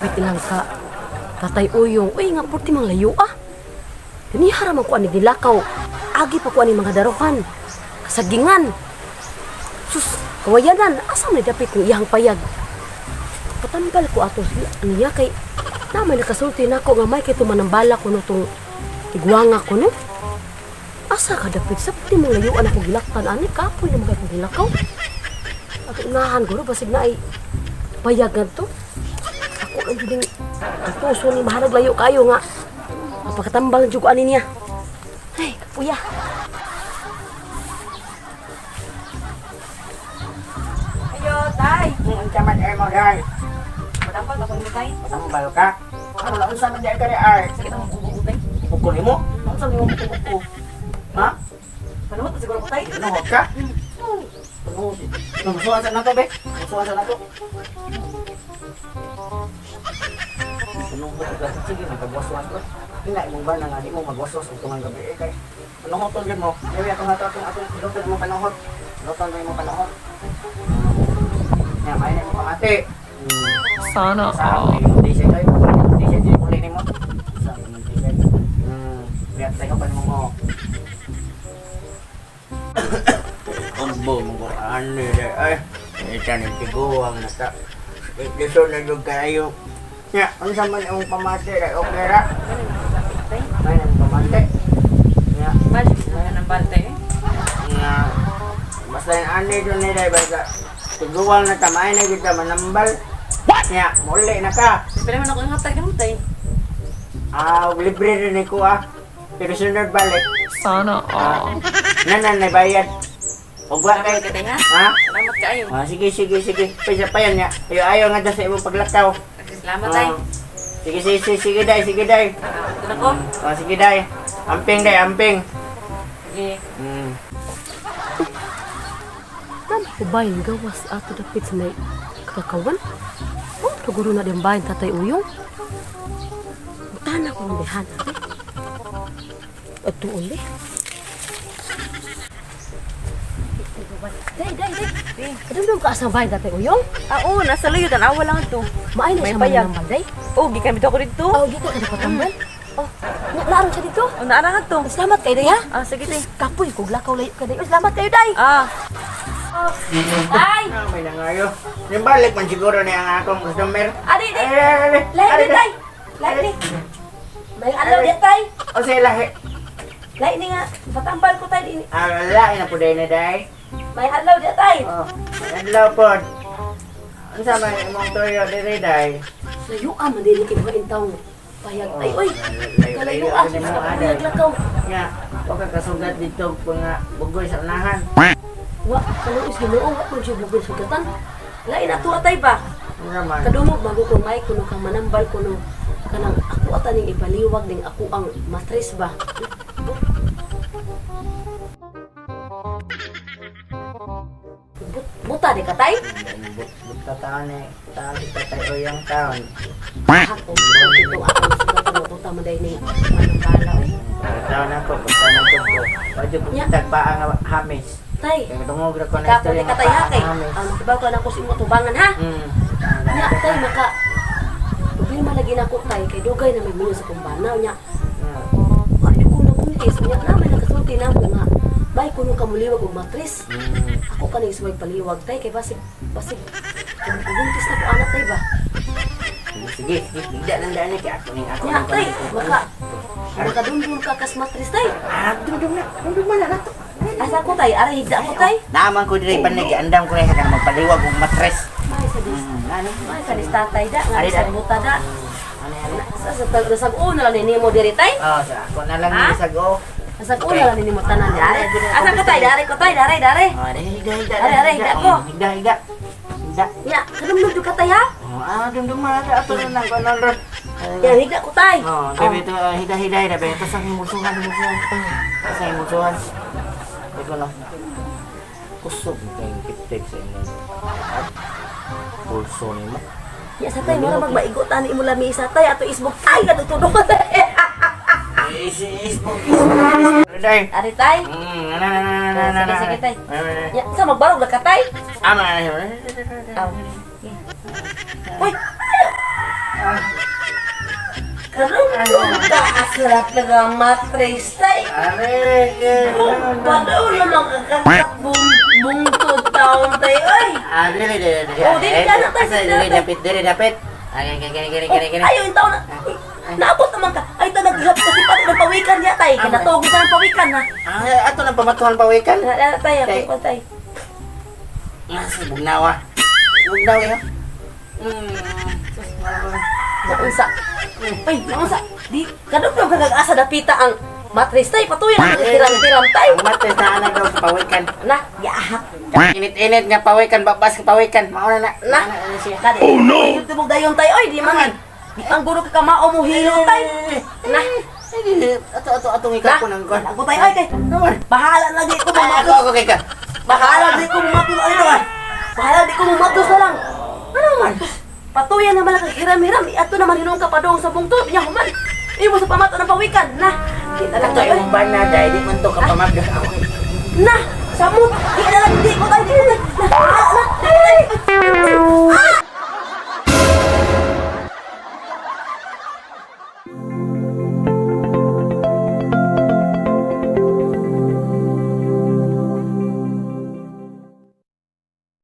Wait lang ka. Tatay Uyong. Uy, nga puti mang layo ah. Ganihara man ko ani dilakaw. Agi pa ko ani mga daruhan. Kasagingan. Sus, kawayanan. Asa man dapit ng iyang payag. Patambal ko ato niya kay namay nakasulti na ako nga may kay tumanambala ko no tong tigwanga ko no. Asa ka dapit sa puti mang layuan ako gilaktan ani kapoy na mga gilakaw. At unahan ko basig na ay payagan to. Ako ang giling ang puso ni mahanag layo kayo nga. Mapakatambal ang jugaan niya. Ay, kapuya. Ayo, tay. Ang caman ay mo day. Matambal ako ni tay. Matambal ka. Ano lang sa man day ka ay. Sige na mo tay. Pukul mo. Ano sa mo ko? Ha? Panuot siguro ko tay. Ano ka? Ano? Musuhan sa nato be. Musuhan sa nato. Ano ba ka sige magwaswas ko. Ina mo ba nang mo magwaswas ug tungang gabi kay. Ano hotol gyud mo? Dili ako nato atong doktor mo panahon. Doktor mo panahon. Ya, may na mo pamati. Sana Sa di siya di muli nimo. Sa di siya. Biar tayo pa mo. Ombo mo ani dai ay. Ita ni tiguang na ta. Dito na jud kayo. Ya, ang sama ang pamati dai okay ra. May nang pamati. Ya, Mas nang bantay. nga basta yung ani doon ni dai basta. Tiguang na tamay na kita manambal. Ya, muli na ka. Pero man ako ngatag mo tay. Libre rin ko pero sunod balik. Sana Nanan na bayad. Huwag ba Salamat kay... ka tay ha. Ha? Salamat kaayo. Sige. Pisa pa yan niya. Ayaw nga daw sa imong paglakaw. Salamat tay. Sige day. Ito na ko. Sige day. Amping day, amping. Sige. Nan ko bayin gawas ato dapit sa may kakawan. Oh, siguro na din bayin tatay Uyong. Tana ko ng dehan. At uli. Day. Kadang ka sa bayin tatay Uyong. Oo, nasa luyutan. Awa lang ito. Maay na May siya payag. manambal day. Oh, gikan bitaw ko dito. Oh, gito ka na patambal. Oh, naaraw siya dito. Oh, naarangan to. Salamat kayo day ha. Sige tay. Kapoy, kung lakaw layo ka day. Salamat kayo day. Tay! May nangayo. Yung balik man siguro na ang akong customer. Adi, day! Ay. Lahi, tay! Lahi, may alaw di, tay! O siya lahi. Lahi ni nga, patambal ko tay din. Lahi na po day na day. May alaw di, tay! Adlaw po. Ang sama imong toyo diri day. Layo man din kinuhain taong payag tay. Uy, kalayo Layo-layo sa ni mo payag aday. lakaw. Nga, huwag ka kasugat dito kung nga bugoy sa unahan. Wa, kalau is ginoo, wa man siya bugol sugatan. Lain ato atay ba? Ano naman? Kadumog bago ko may kuno kang manambal kuno kanang ako ataning ipaliwag ning ako ang matres ba. Buta di ka tay? Buta taon eh. Taon si tatay o yung taon. Ako dito ako sugatan mo buta man day ni manambala oy. Taon ako, buta ng tubo. Pwede po Nya. kitag pa ang hamis. Tay, Kaya tungog na ko na kapo istorya di ng ka tay ha kay. hamis. Ang kibaw ka na ko sa imo tubangan ha. Nya tay maka problema lagi na ko tay kay dugay na may minyo sa kumbanaw nya. Ay ko na kumtis nya na may nakasulti na ko nga. Bay kuno ka muliwag og matris. Ako kaning suway paliwag tay kay basig buntis na ko anak tay ba. Sige, hindi lang daan kaya ako ning ako. Nya tay maka dundun ka kas matris tay. Dudong na na to. Asa ko tay ara higda ko tay. Naman ko diri panay andam ko rin hanggang magpaliwag og matres. May sa dis. Ano? May sa dis tatay da nga Ari, sa ari. buta da. Ano? Sa sag-o na lang nimo diri tay. Oh, sa ako na lang Ha? ni sago. Sa sag-o na lang nimo tanan diri. Asa ko tay dari ko tay dari. Oh, higa. Ari, higa ko. Higa. Nya kadumdum jud ka tay ha. Dum mana ato na nang kanon ron. Ya higda ko tay. Oh, bebe to higa bebe to sang musuhan. Sang musuhan. Ito na. Kusog kay kitek sa inyo. Pulso ni mo. Ya sa tay mura magmaigot ani imo lami sa tay ato isbog tay kadto tudok tay. Is. Day. Ari tay. Sige, tay. Ya, sa magbarog na ka tay. Ama. Aw. Uy, Karong kaasarap na ang matres tay. Padaw naman kakakbungtod taon tay ay. Oh, dili ka na tayo sa Dili dapit. Ayaw yung taon na. Naabot naman ka. Ay, ito naghihap kasi pati ng pawikan niya tay. Kinatawag ka ng pawikan ha. Ato nang pamatuhan pawikan. Tay, ako tay. Bugnawa. Bugnaw ya. Naunsa. Ay, naunsa. Di, kadok yung kagag-asa dapita ang matres tay. Patuyan ang tiram-tiram tay. Ang matres na anak daw sa pawikan. Na, yaahak. Init-init nga pawikan, babas ka pawikan. Mauna na. Na, dali. Oh no! Ay, ito mong dayon tay. Ay, di man. Di ang guro ka kamao mo hilo tay. Na, Atong ikaw ko nang kon. ako tay. Ay, kay. Bahala lagi ko Ako mamatos. kay ka. Bahala di ko mamatos. Ay, naman. Bahala di ko mamatos na lang. Ano man? Patuyan naman ang hiram-hiram. Ato naman hinong kapadong sa bungtod. Niya, human. Ibo sa pamato ng pawikan. Na, kita lang Ito tayo. yung bana dahil di man to kapamagda ako. Na, samot. Di ka na lang. Di ko tayo. Di ko tayo. Na, bahala na. Ay!